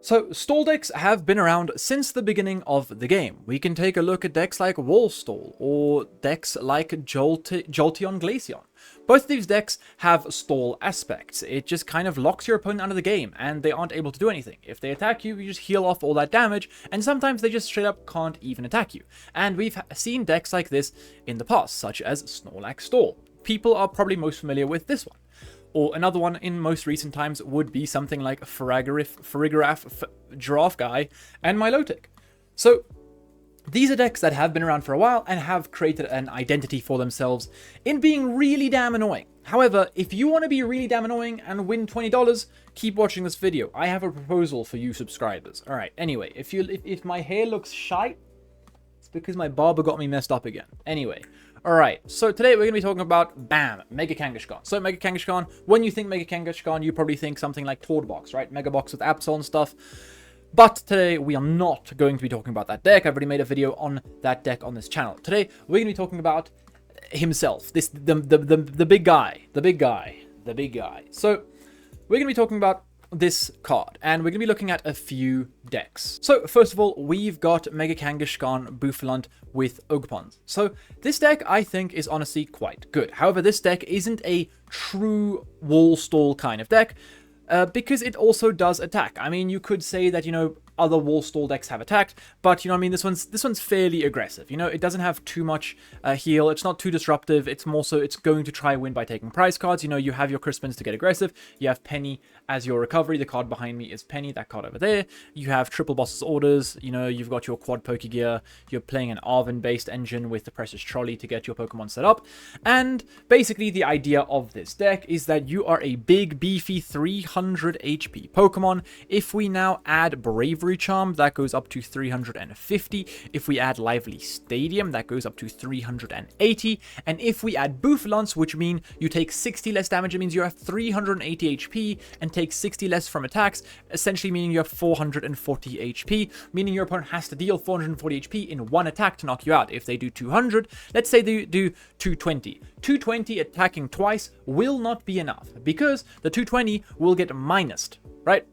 So, stall decks have been around since the beginning of the game. We can take a look at decks like Wall Stall, or decks like Jolteon Glaceon. Both of these decks have stall aspects. It just kind of locks your opponent out of the game, and they aren't able to do anything. If they attack you, you just heal off all that damage, and sometimes they just straight up can't even attack you. And we've seen decks like this in the past, such as Snorlax Stall. People are probably most familiar with this one. Or another one in most recent times would be something like Farigiraf, Giraffe Guy, and Milotic. So these are decks that have been around for a while and have created an identity for themselves in being really damn annoying. However, if you want to be really damn annoying and win $20, keep watching this video. I have a proposal for you subscribers. Alright, anyway, if my hair looks shite, it's because my barber got me messed up again. Anyway. Alright, so today we're going to be talking about, bam, Mega Kangaskhan. So Mega Kangaskhan, when you think Mega Kangaskhan, you probably think something like Tord Box, right? Mega Box with Absol and stuff. But today we are not going to be talking about that deck. I've already made a video on that deck on this channel. Today we're going to be talking about himself, the big guy. So we're going to be talking about this card, and we're going to be looking at a few decks. So first of all, we've got Mega Kangaskhan Bouffalant with Ogerpons. So this deck I think is honestly quite good. However, this deck isn't a true wall stall kind of deck, because it also does attack. I mean, you could say that, you know, other wall stall decks have attacked, but, you know, I mean, this one's fairly aggressive. You know, it doesn't have too much heal. It's not too disruptive. It's more so it's going to try and win by taking prize cards. You know, you have your Crispins to get aggressive. You have Penny as your recovery. The card behind me is Penny, that card over there. You have Triple Boss's Orders. You know, you've got your Quad Pokegear. You're playing an Arven-based engine with the Precious Trolley to get your Pokemon set up. And basically, the idea of this deck is that you are a big, beefy 300 HP Pokemon. If we now add Bravery Charm, that goes up to 350. If we add Lively Stadium, that goes up to 380. And if we add Bouffalance, which means you take 60 less damage, it means you have 380 HP and take 60 less from attacks, essentially meaning you have 440 HP, meaning your opponent has to deal 440 HP in one attack to knock you out. If they do 200, let's say they do 220. 220 attacking twice will not be enough, because the 220 will get minused, right?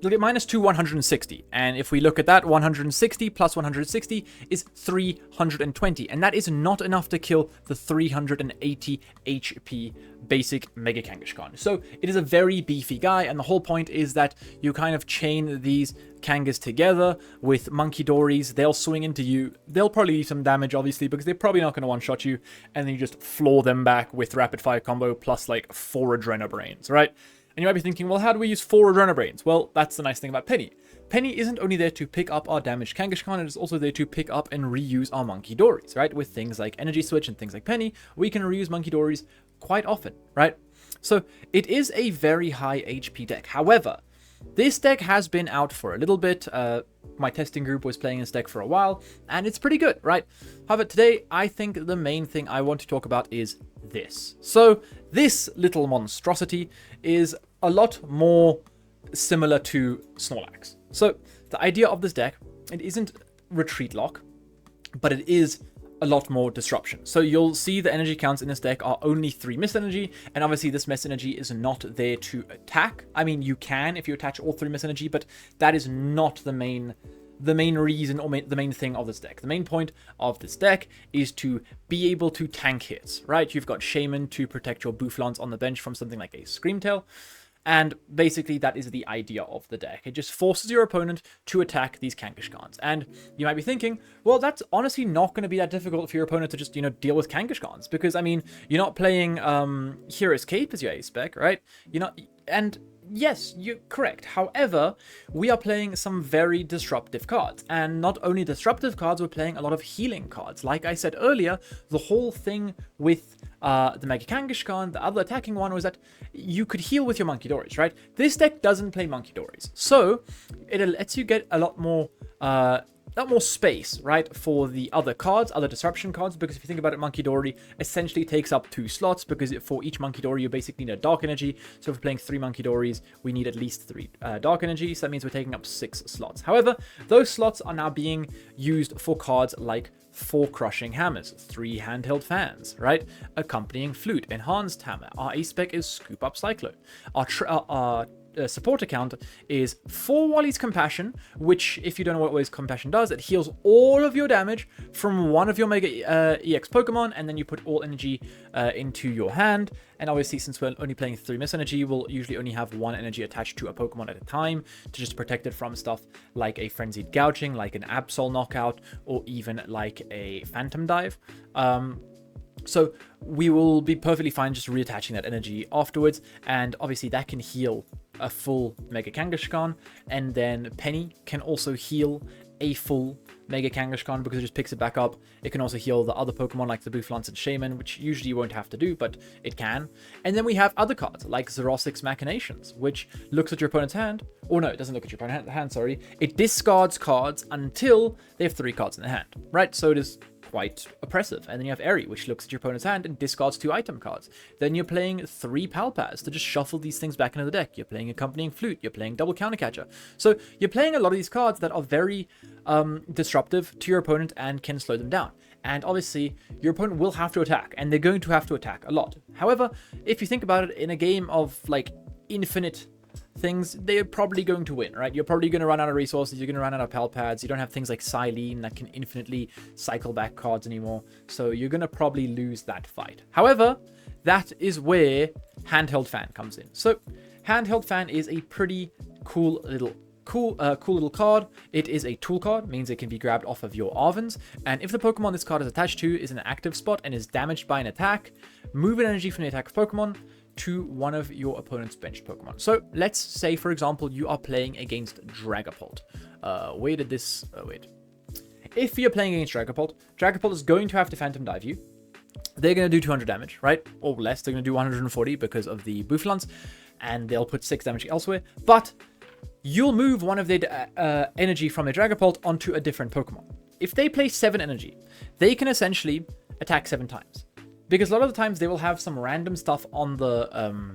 You'll get minus to 160, and if we look at that, 160 plus 160 is 320, and that is not enough to kill the 380 HP basic Mega Kangaskhan. So it is a very beefy guy, and the whole point is that you kind of chain these Kangas together with Monkey Dories. They'll swing into you. They'll probably do some damage, obviously, because they're probably not going to one-shot you, and then you just floor them back with Rapid Fire combo plus like 4 Adrenobrains, right? And you might be thinking, well, how do we use 4 Adrenobrains? Well, that's the nice thing about Penny. Penny isn't only there to pick up our damaged Kangaskhan, it is also there to pick up and reuse our Monkey Dories, right? With things like Energy Switch and things like Penny, we can reuse Monkey Dories quite often, right? So it is a very high HP deck. However, this deck has been out for a little bit. My testing group was playing this deck for a while, and it's pretty good, right? However, today, I think the main thing I want to talk about is this. So this little monstrosity is a lot more similar to Snorlax. So the idea of this deck, it isn't retreat lock, but it is a lot more disruption. So you'll see the energy counts in this deck are only 3 Mist Energy, and obviously this Mist Energy is not there to attack. I mean, you can if you attach all 3 Mist Energy, but that is not the main reason or the main thing of this deck. The main point of this deck is to be able to tank hits, right? You've got Shaman to protect your Bouffalance on the bench from something like a Screamtail. And basically, that is the idea of the deck. It just forces your opponent to attack these Kangaskhan's. And you might be thinking, well, that's honestly not going to be that difficult for your opponent to just, you know, deal with Kangaskhan's. Because, I mean, you're not playing Hero's Cape as your A-spec, right? You're not... And yes, you're correct. However, we are playing some very disruptive cards. And not only disruptive cards, we're playing a lot of healing cards. Like I said earlier, the whole thing with the Mega Kangaskhan, the other attacking one, was that you could heal with your Monkey Dories, right? This deck doesn't play Monkey Dories. So it lets you get a lot more space, right, for the other cards, other disruption cards, because if you think about it, Monkey Dory essentially takes up 2 slots, because for each Monkey Dory, you basically need a Dark Energy. So if we're playing 3 Monkey Dories, we need at least 3 Dark Energy, so that means we're taking up 6 slots. However, those slots are now being used for cards like 4 Crushing Hammers, 3 Handheld Fans, right, Accompanying Flute, Enhanced Hammer. Our A-spec is Scoop Up Cyclone. Our support account is 4 Wally's Compassion, which, if you don't know what Wally's Compassion does, it heals all of your damage from one of your Mega EX Pokemon, and then you put all energy into your hand. And obviously, since we're only playing 3 Miss Energy, we'll usually only have 1 energy attached to a Pokemon at a time to just protect it from stuff like a Frenzied Gouging, like an Absol Knockout, or even like a Phantom Dive. So we will be perfectly fine just reattaching that energy afterwards, and obviously that can heal a full Mega Kangaskhan, and then Penny can also heal a full Mega Kangaskhan because it just picks it back up. It can also heal the other Pokemon like the Boufflance and Shaman, which usually you won't have to do, but it can. And then we have other cards like Xerosic's Machinations, which looks at your opponent's hand. Or no, it doesn't look at your opponent's hand, sorry. It discards cards until they have 3 cards in their hand, right? So it is quite oppressive. And then you have Eri, which looks at your opponent's hand and discards 2 item cards. Then you're playing 3 Palpas to just shuffle these things back into the deck. You're playing Accompanying Flute. You're playing Double Countercatcher. So you're playing a lot of these cards that are very disruptive to your opponent and can slow them down. And obviously, your opponent will have to attack, and they're going to have to attack a lot. However, if you think about it, in a game of like infinite things, they're probably going to win, right? You're probably going to run out of resources, you're going to run out of pal pads, you don't have things like Silene that can infinitely cycle back cards anymore, so you're going to probably lose that fight. However, that is where Handheld Fan comes in. So Handheld Fan is a pretty cool little card. It is a tool card, means it can be grabbed off of your Arvens, and if the Pokemon this card is attached to is in an active spot and is damaged by an attack, move an energy from the attack Pokemon to one of your opponent's benched Pokemon. So let's say, for example, you are playing against Dragapult. Where did this... wait. If you're playing against Dragapult, Dragapult is going to have to Phantom Dive you. They're going to do 200 damage, right? Or less. They're going to do 140 because of the Boufflance, and they'll put 6 damage elsewhere. But you'll move one of their energy from their Dragapult onto a different Pokemon. If they play 7 energy, they can essentially attack 7 times. Because a lot of the times they will have some random stuff on the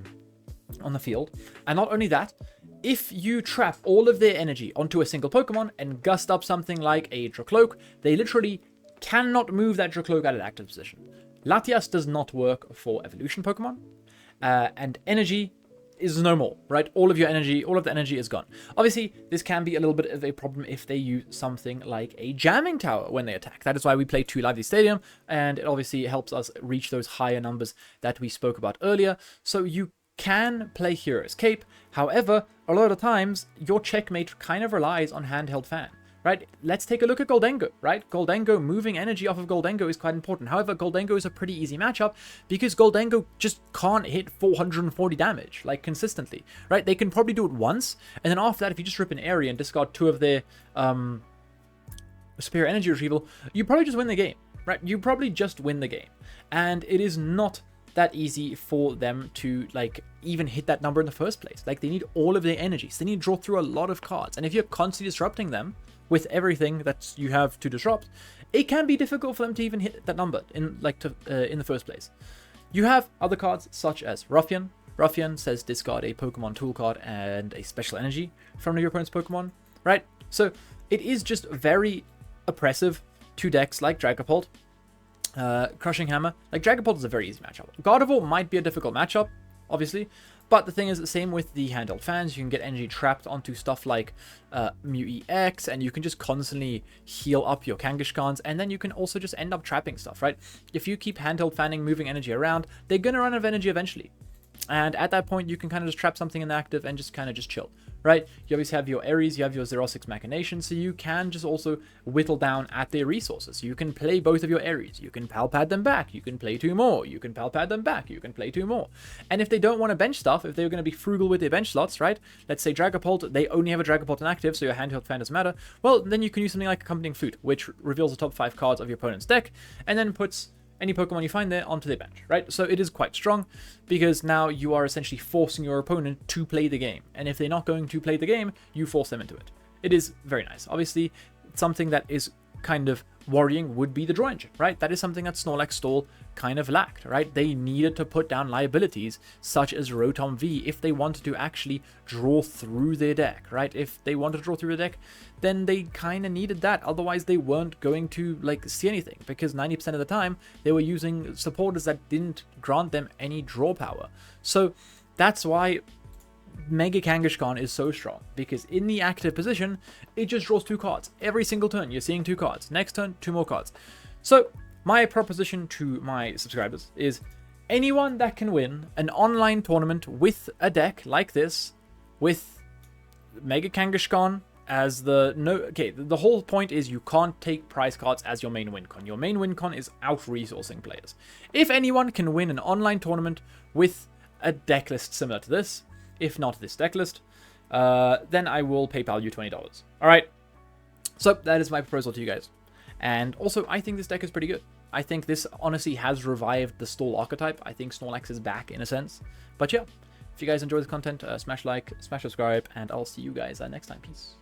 field. And not only that, if you trap all of their energy onto a single Pokemon and gust up something like a Dracloak, they literally cannot move that Dracloak out of active position. Latias does not work for evolution Pokemon. And energy is no more, right? All of the energy is gone. Obviously, this can be a little bit of a problem if they use something like a jamming tower when they attack. That is why we play 2 Lively Stadium, and it obviously helps us reach those higher numbers that we spoke about earlier. So you can play Hero's Cape. However, a lot of times, your checkmate kind of relies on Handheld Fan. Right, let's take a look at Goldengo, right? Goldengo, moving energy off of Goldengo is quite important. However, Goldengo is a pretty easy matchup because Goldengo just can't hit 440 damage, like, consistently, right? They can probably do it once, and then after that, if you just rip an area and discard 2 of their Superior Energy Retrieval, you probably just win the game, right? You probably just win the game. And it is not that easy for them to, like, even hit that number in the first place. Like, they need all of their energies. They need to draw through a lot of cards. And if you're constantly disrupting them with everything that you have to disrupt, it can be difficult for them to even hit that number in the first place. You have other cards such as Ruffian. Ruffian says discard a Pokemon tool card and a special energy from your opponent's Pokemon, right? So it is just very oppressive to decks like Dragapult. Crushing Hammer. Like, Dragapult is a very easy matchup. Gardevoir might be a difficult matchup, obviously, but the thing is, the same with the Handheld Fans. You can get energy trapped onto stuff like Mew EX, and you can just constantly heal up your Kangaskhan's, and then you can also just end up trapping stuff, right? If you keep Handheld Fanning, moving energy around, they're going to run out of energy eventually. And at that point, you can kind of just trap something in the active and just kind of just chill, right? You obviously have your Aries, you have your Xerosic's Machinations, so you can just also whittle down at their resources. You can play both of your Aries, you can Palpad them back, you can play 2 more, you can Palpad them back, you can play 2 more. And if they don't want to bench stuff, if they're going to be frugal with their bench slots, right? Let's say Dragapult, they only have a Dragapult inactive, so your Handheld Fan doesn't matter. Well, then you can use something like Accompanying Flute, which reveals the top 5 cards of your opponent's deck, and then puts any Pokemon you find there onto their bench, right? So it is quite strong because now you are essentially forcing your opponent to play the game. And if they're not going to play the game, you force them into it. It is very nice. Obviously, something that is kind of worrying would be the draw engine, right? That is something that Snorlax Stall kind of lacked, right? They needed to put down liabilities such as Rotom V if they wanted to actually draw through their deck, right? If they wanted to draw through the deck, then they kind of needed that. Otherwise, they weren't going to, like, see anything, because 90% of the time, they were using supporters that didn't grant them any draw power. So that's why Mega Kangaskhan is so strong, because in the active position, it just draws 2 cards. Every single turn, you're seeing 2 cards. Next turn, 2 more cards. So, my proposition to my subscribers is anyone that can win an online tournament with a deck like this, with Mega Kangaskhan as the whole point is you can't take prize cards as your main win con. Your main win con is out-resourcing players. If anyone can win an online tournament with a deck list similar to this, if not this deck list, then I will PayPal you $20. Alright, so that is my proposal to you guys. And also, I think this deck is pretty good. I think this honestly has revived the stall archetype. I think Snorlax is back in a sense. But yeah, if you guys enjoy this content, smash like, smash subscribe, and I'll see you guys next time. Peace.